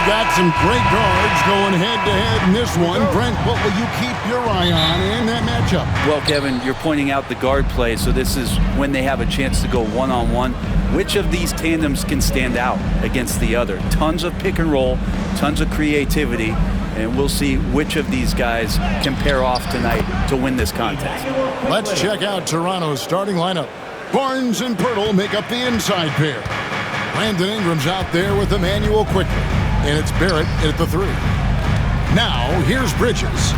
we've got some great guards going head-to-head in this one. Brent, what will you keep your eye on in that matchup? Well, Kevin, you're pointing out the guard play, so this is when they have a chance to go one-on-one. Which of these tandems can stand out against the other? Tons of pick and roll, tons of creativity, and we'll see which of these guys can pair off tonight to win this contest. Let's check out Toronto's starting lineup. Barnes and Pirtle make up the inside pair. Brandon Ingram's out there with Emmanuel quickly, and it's Barrett at the 3. Now, here's Bridges.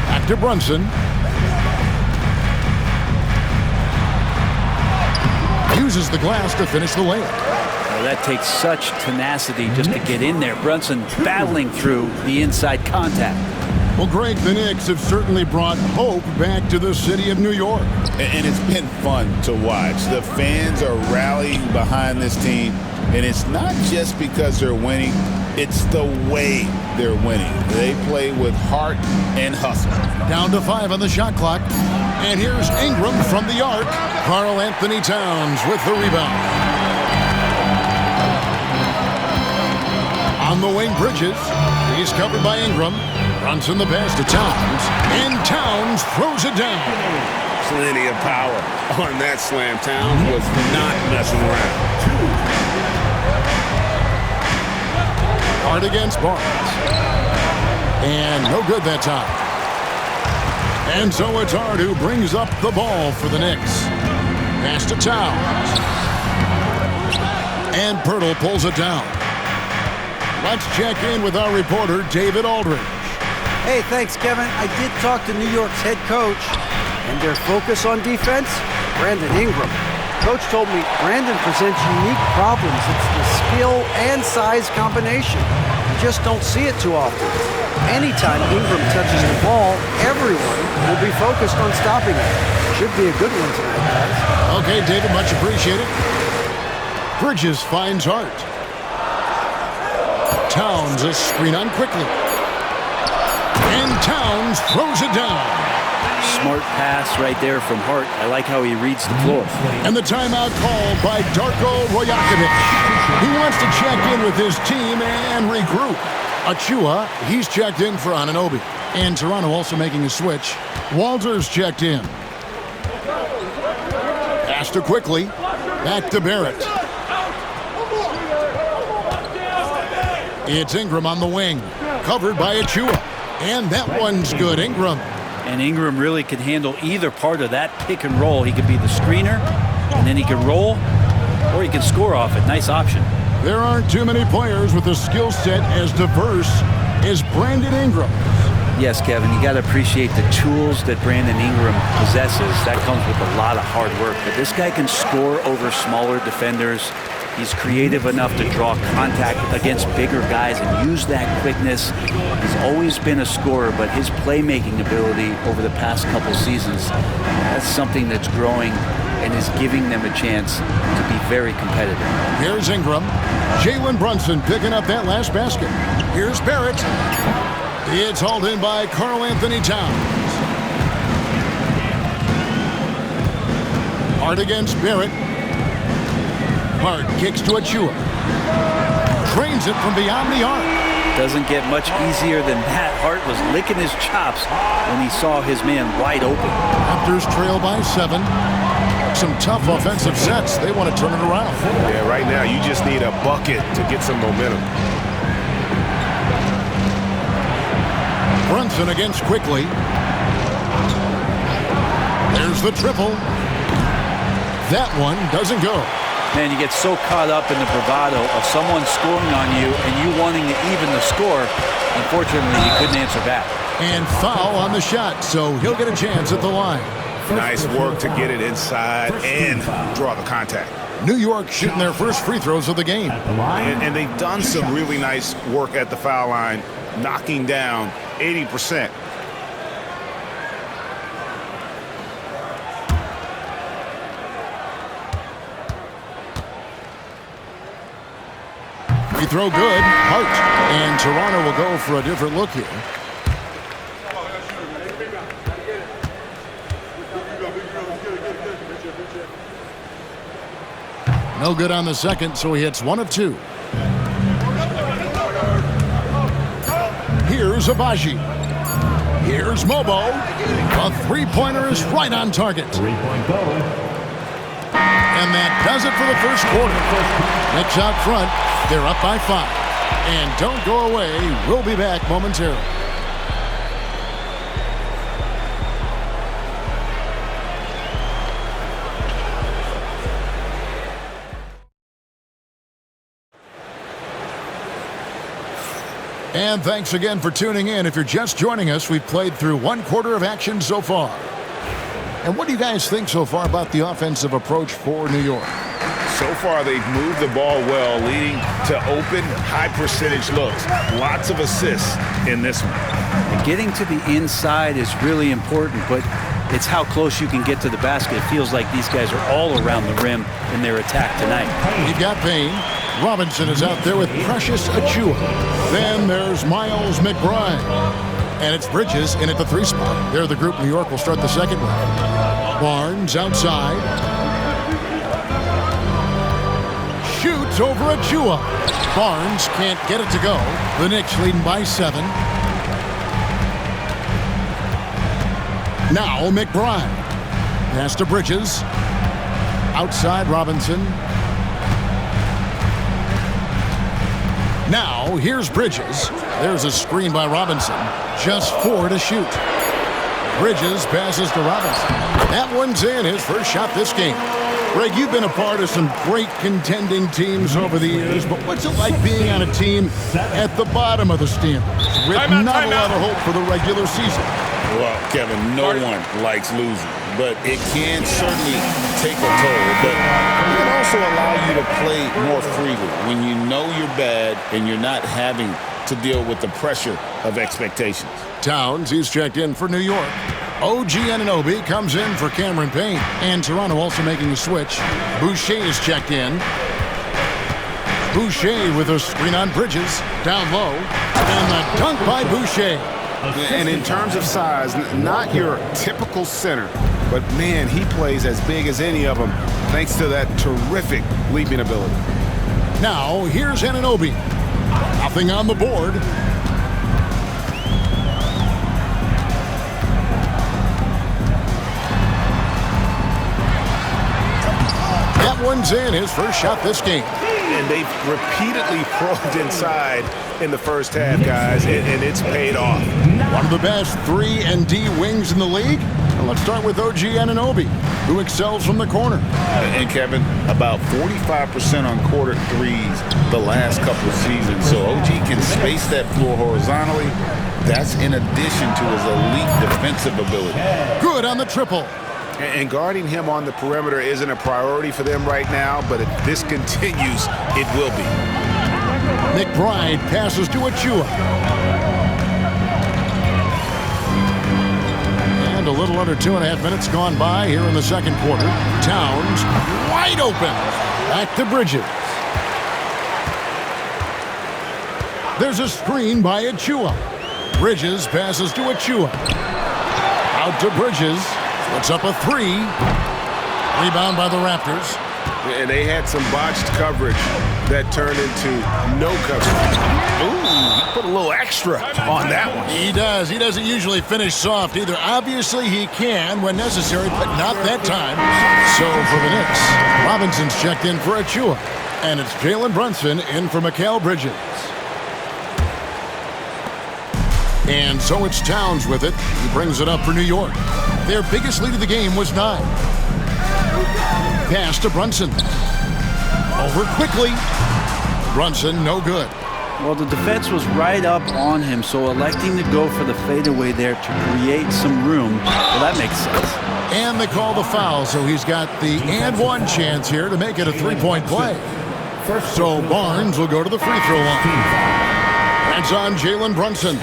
Back to Brunson. Uses the glass to finish the layup. Well, that takes such tenacity just to get in there. Brunson battling through the inside contact. Well, Greg, the Knicks have certainly brought hope back to the city of New York. And it's been fun to watch. The fans are rallying behind this team, and it's not just because they're winning, it's the way they're winning. They play with heart and hustle. Down to 5 on the shot clock. And here's Ingram from the arc. Karl Anthony Towns with the rebound. On the wing, Bridges. He's covered by Ingram. Brunson the pass to Towns. And Towns throws it down. Plenty of power on that slam. Towns was not messing around. Hard against Barnes. And no good that time. And so it's Hart who brings up the ball for the Knicks. Pass to Towns. And Pirtle pulls it down. Let's check in with our reporter, David Aldridge. Hey, thanks, Kevin. I did talk to New York's head coach, and their focus on defense, Brandon Ingram. Coach told me Brandon presents unique problems. It's the skill and size combination. You just don't see it too often. Anytime Ingram touches the ball, everyone will be focused on stopping it. Should be a good one tonight, guys. Okay, David, much appreciated. Bridges finds Hart. Towns a screen on quickly. And Towns throws it down. Smart pass right there from Hart. I like how he reads the floor. And the timeout called by Darko Rajakovic. He wants to check in with his team and regroup. Achua, he's checked in for Anunoby. And Toronto also making a switch. Walters checked in. Pass to quickly. Back to Barrett. It's Ingram on the wing. Covered by Achua. And that one's good. Ingram. And Ingram really could handle either part of that pick and roll. He could be the screener, and then he could roll, or he could score off it. Nice option. There aren't too many players with a skill set as diverse as Brandon Ingram. Yes, Kevin, you got to appreciate the tools that Brandon Ingram possesses. That comes with a lot of hard work. But this guy can score over smaller defenders. He's creative enough to draw contact against bigger guys and use that quickness. He's always been a scorer, but his playmaking ability over the past couple seasons, that's something that's growing and is giving them a chance to be very competitive. Here's Ingram. Jalen Brunson picking up that last basket. Here's Barrett. It's hauled in by Karl Anthony Towns. Hart against Barrett. Hart kicks to Achua. Trains it from beyond the arc. Doesn't get much easier than that. Hart was licking his chops when he saw his man wide open. Raptors trail by 7. Some tough offensive sets. They want to turn it around. Yeah, right now you just need a bucket to get some momentum. Brunson against quickly. There's the triple. That one doesn't go. Man, you get so caught up in the bravado of someone scoring on you and you wanting to even the score. Unfortunately, he couldn't answer back. And foul on the shot, so he'll get a chance at the line. Nice work to get it inside and draw the contact. New York shooting their first free throws of the game. And they've done some really nice work at the foul line, knocking down 80%. Free throw good. Hart. And Toronto will go for a different look here. No good on the second, so he hits 1 of 2. Here's Abaji. Here's Mobo. A three-pointer is right on target. Three-point goal. And that does it for the first quarter. Knicks out front. They're up by 5. And don't go away. We'll be back momentarily. And thanks again for tuning in. If you're just joining us, we've played through 1 quarter of action so far. And what do you guys think so far about the offensive approach for New York? So far, they've moved the ball well, leading to open, high-percentage looks. Lots of assists in this one. Getting to the inside is really important, but it's how close you can get to the basket. It feels like these guys are all around the rim in their attack tonight. You've got Payne. Robinson is out there with Precious Achua. Then there's Miles McBride. And it's Bridges in at the 3 spot. They're the group New York will start the second with. Barnes outside. Shoots over Achua. Barnes can't get it to go. The Knicks leading by 7. Now McBride. Pass to Bridges. Outside Robinson. Now, here's Bridges. There's a screen by Robinson. Just 4 to shoot. Bridges passes to Robinson. That one's in, his first shot this game. Greg, you've been a part of some great contending teams over the years, but what's it like being on a team at the bottom of the standings with not a lot of hope for the regular season? Well, Kevin, no one likes losing, but it can certainly take a toll. But it can also allow you to play more freely when you know you're bad and you're not having to deal with the pressure of expectations. Towns, he's checked in for New York. OG Anunoby comes in for Cameron Payne. And Toronto also making a switch. Boucher is checked in. Boucher with a screen on Bridges. Down low. And the dunk by Boucher. And in terms of size, not your typical center, but man, he plays as big as any of them thanks to that terrific leaping ability. Now, here's Anunoby. Nothing on the board. That one's in, his first shot this game. And they've repeatedly probed inside in the first half, guys, and it's paid off. One of the best 3 and D wings in the league. Well, let's start with OG Anunoby, who excels from the corner. And Kevin, about 45% on quarter threes the last couple of seasons. So OG can space that floor horizontally. That's in addition to his elite defensive ability. Good on the triple. And guarding him on the perimeter isn't a priority for them right now, but if this continues, it will be. McBride passes to Achua. And a little under 2.5 minutes gone by here in the second quarter. Towns wide open. Back to Bridges. There's a screen by Achua. Bridges passes to Achua. Out to Bridges. Puts up a 3. Rebound by the Raptors. And they had some botched coverage that turned into no coverage. Ooh, he put a little extra on that one. He does. He doesn't usually finish soft either. Obviously, he can when necessary, but not that time. So for the Knicks, Robinson's checked in for Achua. And it's Jalen Brunson in for Mikal Bridges. And so it's Towns with it. He brings it up for New York. Their biggest lead of the game was 9. Pass to Brunson. Over quickly. Brunson, no good. Well, the defense was right up on him, so electing to go for the fadeaway there to create some room, well, that makes sense. And they call the foul, so he's got the and one chance here to make it a 3-point play. So Barnes will go to the free throw line. That's on Jalen Brunson.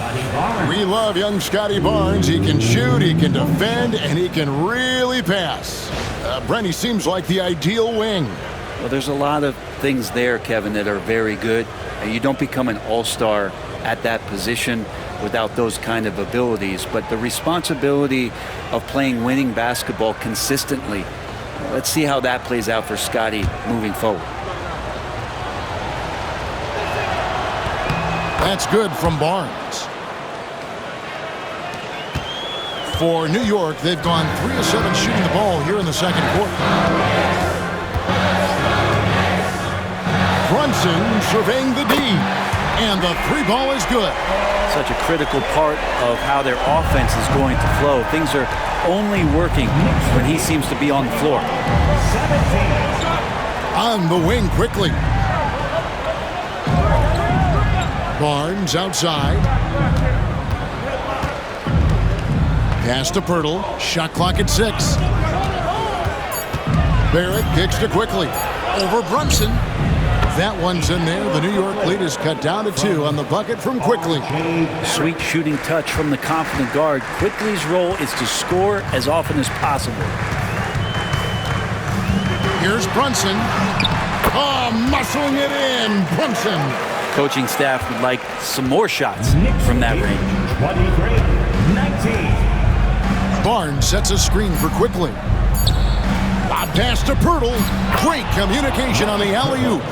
We love young Scotty Barnes. He can shoot, he can defend, and he can really pass. Brent, he seems like the ideal wing. Well, there's a lot of things there, Kevin, that are very good. And you don't become an all-star at that position without those kind of abilities. But the responsibility of playing winning basketball consistently Let's see how that plays out for Scotty moving forward. That's good from Barnes. For New York, they've gone 3 of 7 shooting the ball here in the second quarter. Brunson surveying the D, and the 3 ball is good. Such a critical part of how their offense is going to flow. Things are only working when he seems to be on the floor. On the wing quickly. Barnes outside. Pass to Pirtle. Shot clock at 6. Barrett kicks to quickly. Over Brunson. That one's in there. The New York lead is cut down to 2 on the bucket from Quickly. Sweet shooting touch from the confident guard. Quickly's role is to score as often as possible. Here's Brunson. Oh, muscling it in. Brunson. Coaching staff would like some more shots from that range. 23-19. Barnes sets a screen for Quickly. Lob pass to Pirtle. Great communication on the alley-oop.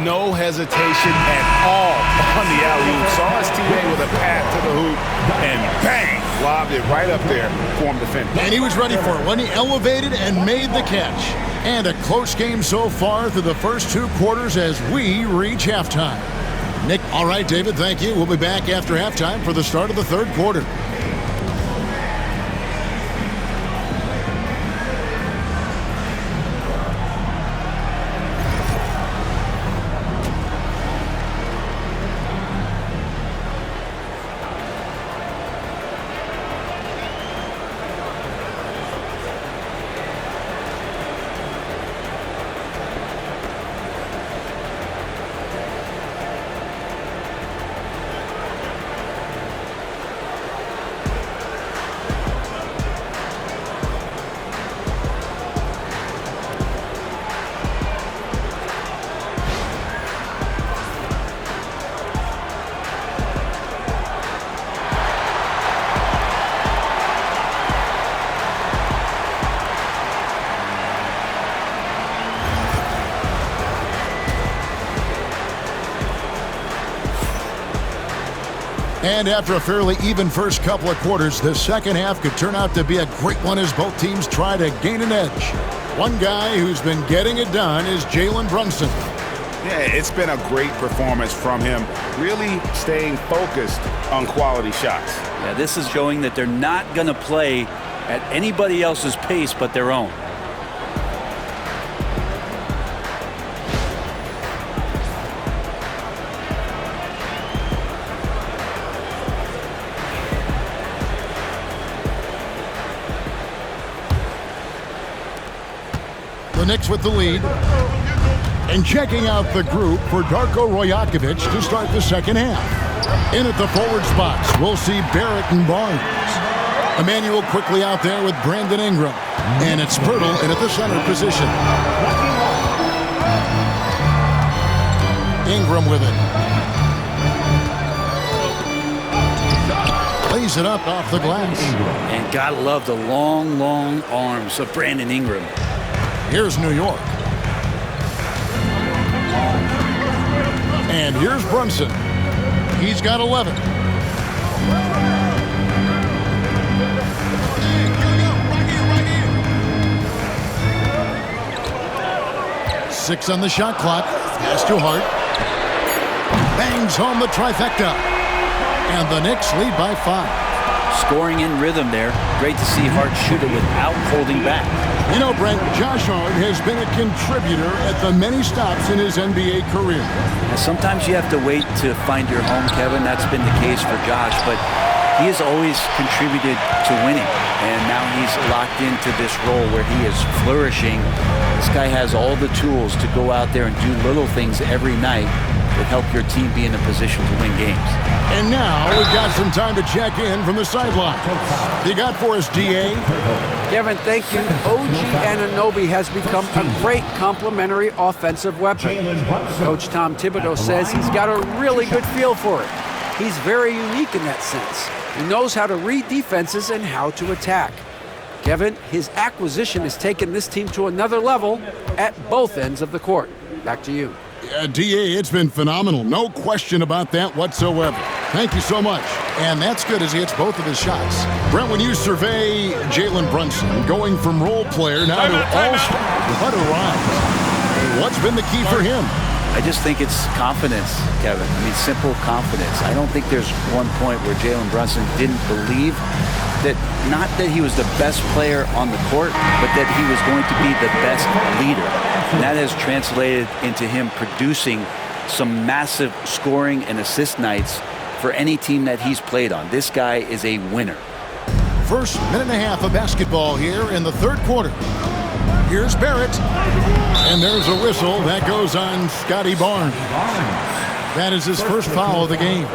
No hesitation at all on the alley-oop. Saw his teammate with a path to the hoop, and bang, lobbed it right up there for him to finish. And he was ready for it when he elevated and made the catch. And a close game so far through the first 2 quarters as we reach halftime. Nick, all right, David, thank you. We'll be back after halftime for the start of the third quarter. And after a fairly even first couple of quarters, the second half could turn out to be a great one as both teams try to gain an edge. One guy who's been getting it done is Jalen Brunson. Yeah, it's been a great performance from him, really staying focused on quality shots. Yeah, this is showing that they're not going to play at anybody else's pace but their own. The Knicks with the lead. And checking out the group for Darko Rojakovic to start the second half. In at the forward spots, we'll see Barrett and Barnes. Emmanuel quickly out there with Brandon Ingram. And it's Pirtle in at the center position. Ingram with it. Lays it up off the glass. And gotta love the long, long arms of Brandon Ingram. Here's New York. And here's Brunson. He's got 11. Six on the shot clock. Pass to Hart. Bangs home the trifecta. And the Knicks lead by 5. Scoring in rhythm there. Great to see Hart shoot it without holding back. You know, Brent, Josh Hart has been a contributor at the many stops in his NBA career. Now, sometimes you have to wait to find your home, Kevin. That's been the case for Josh, but he has always contributed to winning. And now he's locked into this role where he is flourishing. This guy has all the tools to go out there and do little things every night that help your team be in a position to win games. And now we've got some time to check in from the sideline. You got for us, DA? Kevin, thank you. OG Anunoby has become a great complementary offensive weapon. Coach Tom Thibodeau says he's got a really good feel for it. He's very unique in that sense. He knows how to read defenses and how to attack. Kevin, his acquisition has taken this team to another level at both ends of the court. Back to you. DA, it's been phenomenal. No question about that whatsoever. Thank you so much. And that's good as he hits both of his shots. Brent, when you survey Jalen Brunson, going from role player now to all-star, what a rise. What's been the key for him? I just think it's confidence, Kevin. I mean, simple confidence. I don't think there's one point where Jalen Brunson didn't believe that, not that he was the best player on the court, but that he was going to be the best leader. And that has translated into him producing some massive scoring and assist nights for any team that he's played on. This guy is a winner. First minute and a half of basketball here in the third quarter. Here's Barrett. And there's a whistle that goes on Scotty Barnes. That is his first foul of the game.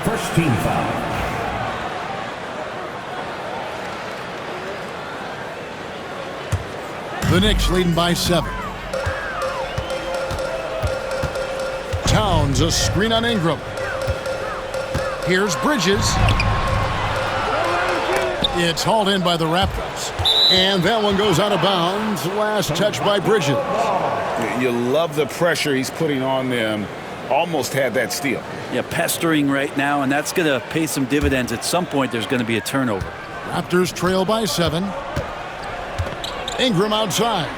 First team foul. The Knicks leading by 7. Towns, a screen on Ingram. Here's Bridges. It's hauled in by the Raptors. And that one goes out of bounds. Last touch by Bridges. You love the pressure he's putting on them. Almost had that steal. Yeah, pestering right now, and that's going to pay some dividends. At some point, there's going to be a turnover. Raptors trail by 7. Ingram outside.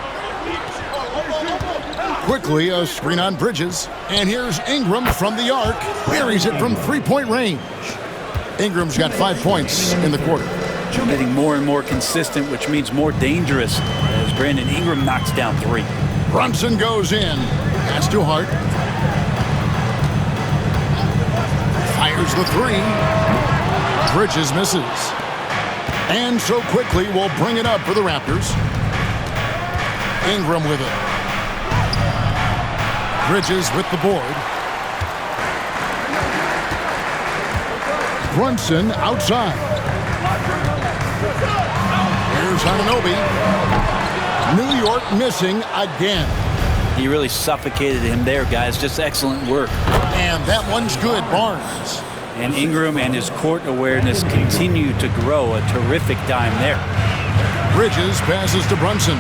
Quickly, a screen on Bridges. And here's Ingram from the arc. Buries it from three-point range. Ingram's got 5 points in the quarter. Getting more and more consistent, which means more dangerous, as Brandon Ingram knocks down 3. Brunson goes in. Pass to Hart. Fires the 3. Bridges misses. And so quickly, we'll bring it up for the Raptors. Ingram with it. Bridges with the board. Brunson outside. Here's Anunoby. New York missing again. He really suffocated him there, guys. Just excellent work. And that one's good, Barnes. And Ingram and his court awareness continue to grow. A terrific dime there. Bridges passes to Brunson.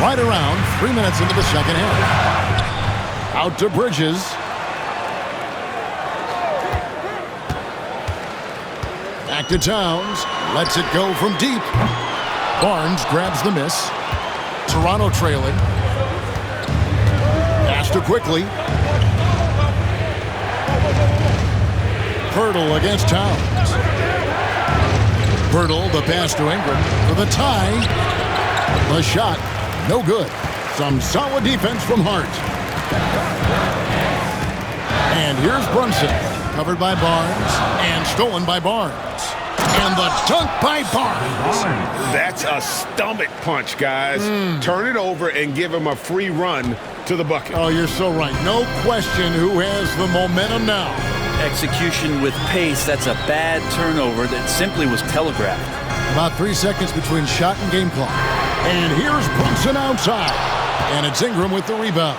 Right around 3 minutes into the second half. Out to Bridges. Back to Towns. Lets it go from deep. Barnes grabs the miss. Toronto trailing. Pass to quickly. Pirtle against Towns. Pirtle, the pass to Ingram for the tie. The shot, no good. Some solid defense from Hart. And here's Brunson, covered by Barnes and stolen by Barnes. And the dunk by Barnes. That's a stomach punch, guys. Turn it over and give him a free run to the bucket. Oh, you're so right. No question who has the momentum now. Execution with pace. That's a bad turnover that simply was telegraphed. About 3 seconds between shot and game clock. And here's Brunson outside. And it's Ingram with the rebound.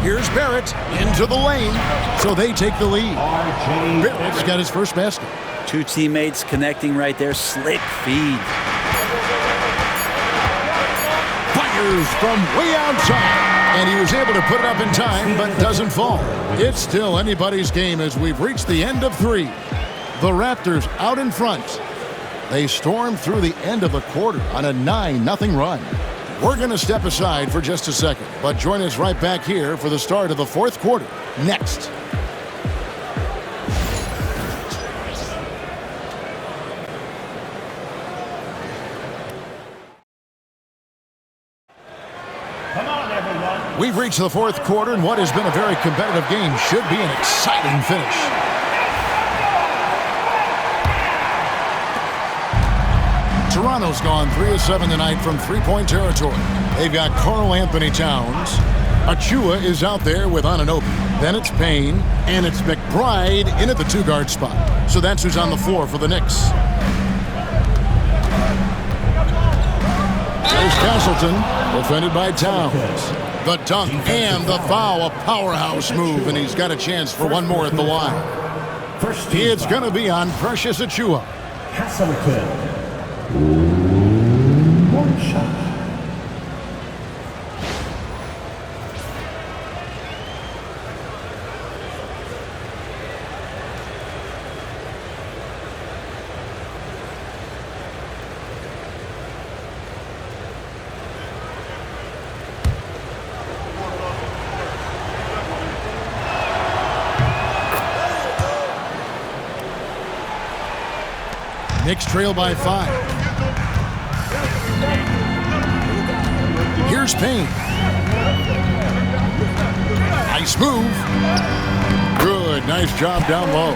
Here's Barrett into the lane. So they take the lead. Barrett's got his first basket. 2 teammates connecting right there. Slick feed. Fires from way outside. And he was able to put it up in time, but doesn't fall. It's still anybody's game as we've reached the end of 3. The Raptors out in front. They storm through the end of the quarter on a 9-0 run. We're going to step aside for just a second, but join us right back here for the start of the fourth quarter next. Come on, everyone. We've reached the fourth quarter, and what has been a very competitive game should be an exciting finish. Toronto's gone 3 of 7 tonight from three-point territory. They've got Karl Anthony Towns. Achua is out there with Anunoby. Then it's Payne, and it's McBride in at the 2-guard spot. So that's who's on the floor for the Knicks. There's Castleton, defended by Towns. The dunk and the foul, a powerhouse move, and he's got a chance for one more at the line. First team It's foul. going to be on Precious Achiuwa. Castleton. One shot. Knicks trail by 5. Here's Payne. Nice move. Good, nice job down low.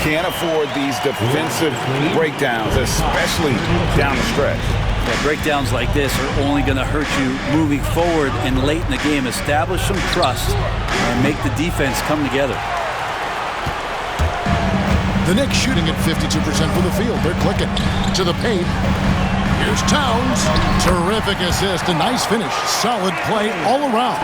Can't afford these defensive breakdowns, especially down the stretch. Yeah, breakdowns like this are only going to hurt you moving forward and late in the game. Establish some trust and make the defense come together. The Knicks shooting at 52% from the field. They're clicking to the paint. Here's Towns. Terrific assist. A nice finish. Solid play all around.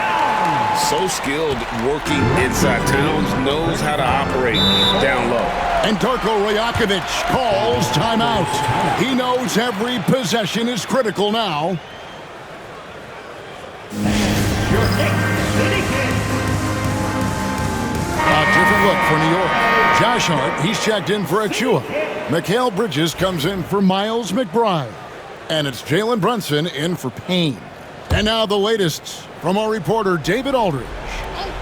So skilled working inside. Towns knows how to operate down low. And Darko Rajakovic calls timeout. He knows every possession is critical now. A different look for New York. Josh Hart, he's checked in for Achiuwa. Mikal Bridges comes in for Miles McBride. And it's Jalen Brunson in for Payne. And now the latest from our reporter, David Aldridge.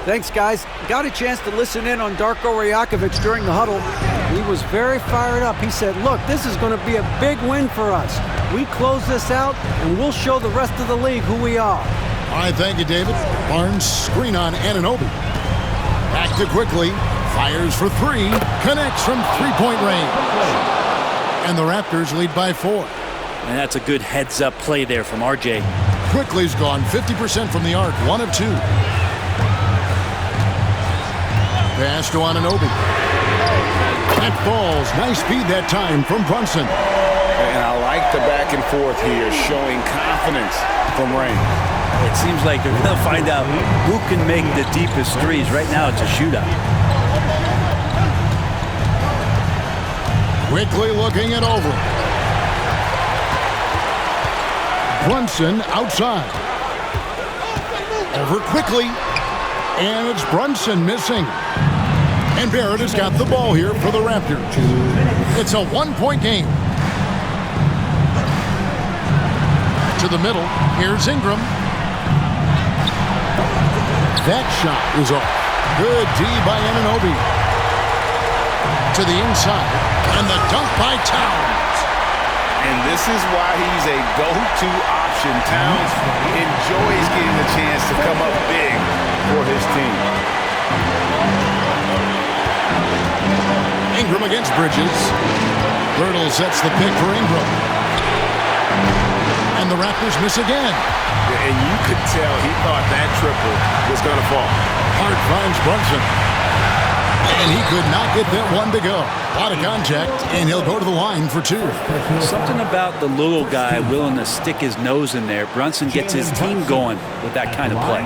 Thanks, guys. Got a chance to listen in on Darko Rajakovic during the huddle. He was very fired up. He said, look, this is going to be a big win for us. We close this out, and we'll show the rest of the league who we are. All right, thank you, David. Barnes screen on Anunoby. Back to Quickly. Fires for 3. Connects from three-point range. And the Raptors lead by 4. And that's a good heads-up play there from RJ. Quickly's gone 50% from the arc. 1 of 2. Pass to Anunoby. That falls. Nice speed that time from Brunson. And I like the back and forth here, showing confidence from Rain. It seems like they're going to find out who can make the deepest threes. Right now, it's a shootout. Quickly looking it over. Brunson outside. Over Quickly. And it's Brunson missing. And Barrett has got the ball here for the Raptors. It's a 1-point game. To the middle. Here's Ingram. That shot is off. Good D by Anunoby. To the inside. And the dunk by Towns. And this is why he's a go-to option. Towns enjoys getting the chance to come up big for his team. Ingram against Bridges. Birtle sets the pick for Ingram. And the Raptors miss again. And you could tell he thought that triple was going to fall. Hart finds Brunson. And he could not get that one to go. A lot of contact, and he'll go to the line for 2. Something about the little guy willing to stick his nose in there. Brunson gets his team going with that kind of play.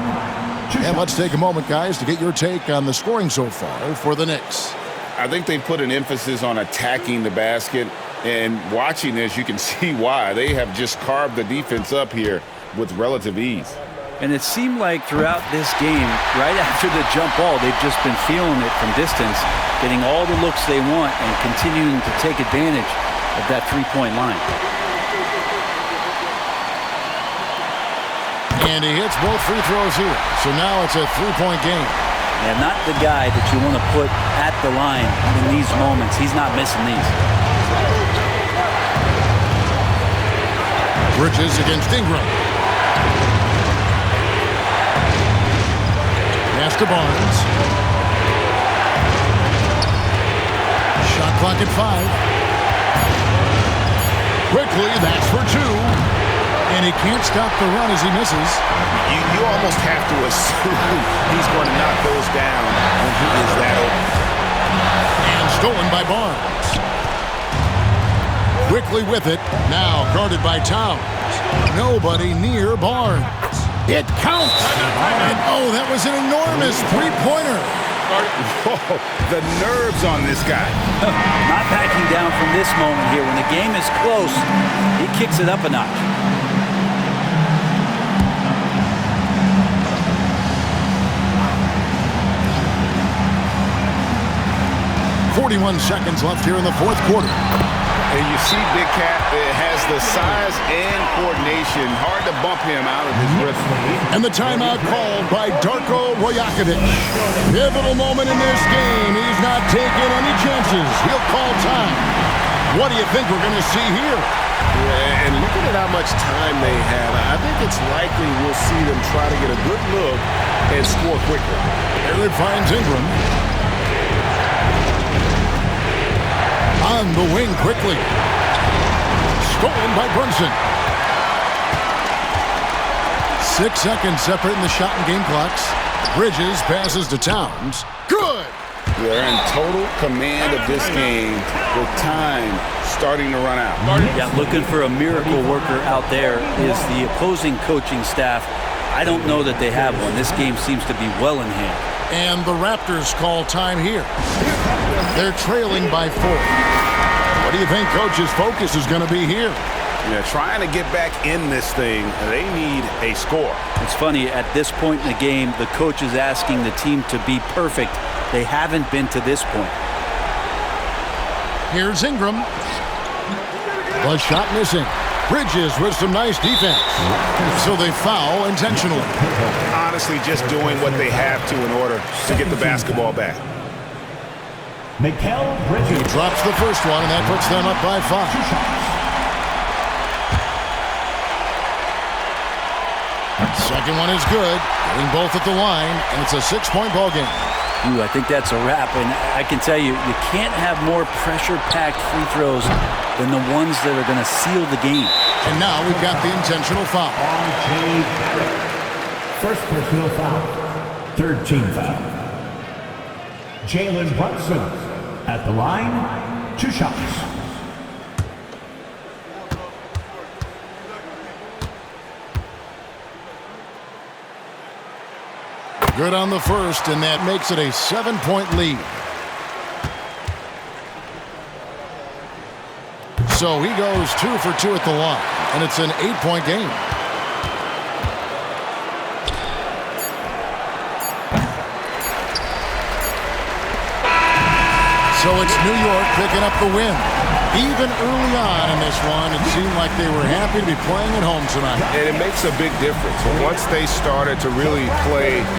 And let's take a moment, guys, to get your take on the scoring so far for the Knicks. I think they put an emphasis on attacking the basket, and watching this, you can see why. They have just carved the defense up here with relative ease. And it seemed like throughout this game, right after the jump ball, they've just been feeling it from distance, getting all the looks they want and continuing to take advantage of that three-point line. And he hits both free throws here. So now it's a 3-point game. And not the guy that you want to put at the line in these moments. He's not missing these. Bridges against Ingram. Pass to Barnes. Shot clock at 5. Quickly, that's for 2. And he can't stop the run as he misses. You almost have to assume he's going to knock those down when he is that open. And stolen by Barnes. Quickly with it. Now guarded by Towns. Nobody near Barnes. It counts. And oh, that was an enormous three-pointer. Whoa, the nerves on this guy. Not backing down from this moment here. When the game is close, he kicks it up a notch. 41 seconds left here in the fourth quarter. And you see Big Cat has the size and coordination. Hard to bump him out of his rhythm. And the timeout called by Darko Rajakovic. Pivotal moment in this game. He's not taking any chances. He'll call time. What do you think we're going to see here? Yeah, and looking at how much time they have, I think it's likely we'll see them try to get a good look and score quickly. There it finds Ingram. On the wing quickly. Stolen by Brunson. 6 seconds separating the shot and game clocks. Bridges passes to Towns. Good! They're in total command of this game with time starting to run out. Yeah, looking for a miracle worker out there is the opposing coaching staff. I don't know that they have one. This game seems to be well in hand. And the Raptors call time here. They're trailing by 4. What do you think Coach's focus is going to be here? Yeah, trying to get back in this thing, they need a score. It's funny, at this point in the game, the coach is asking the team to be perfect. They haven't been to this point. Here's Ingram. The shot missing. Bridges with some nice defense. So they foul intentionally. Honestly, just doing what they have to in order to get the basketball back. He drops the first one, and that puts them up by 5. Second one is good. Getting both at the line, and it's a 6-point ball game. Ooh, I think that's a wrap, and I can tell you, you can't have more pressure-packed free throws than the ones that are going to seal the game. And now we've got the intentional foul. First personal foul. Third team foul. Jalen Brunson at the line. 2 shots. Good on the first, and that makes it a 7-point lead. So he goes 2 for 2 at the line, and it's an 8-point game. So it's New York picking up the win. Even early on in this one, it seemed like they were happy to be playing at home tonight. And it makes a big difference. Once they started to really play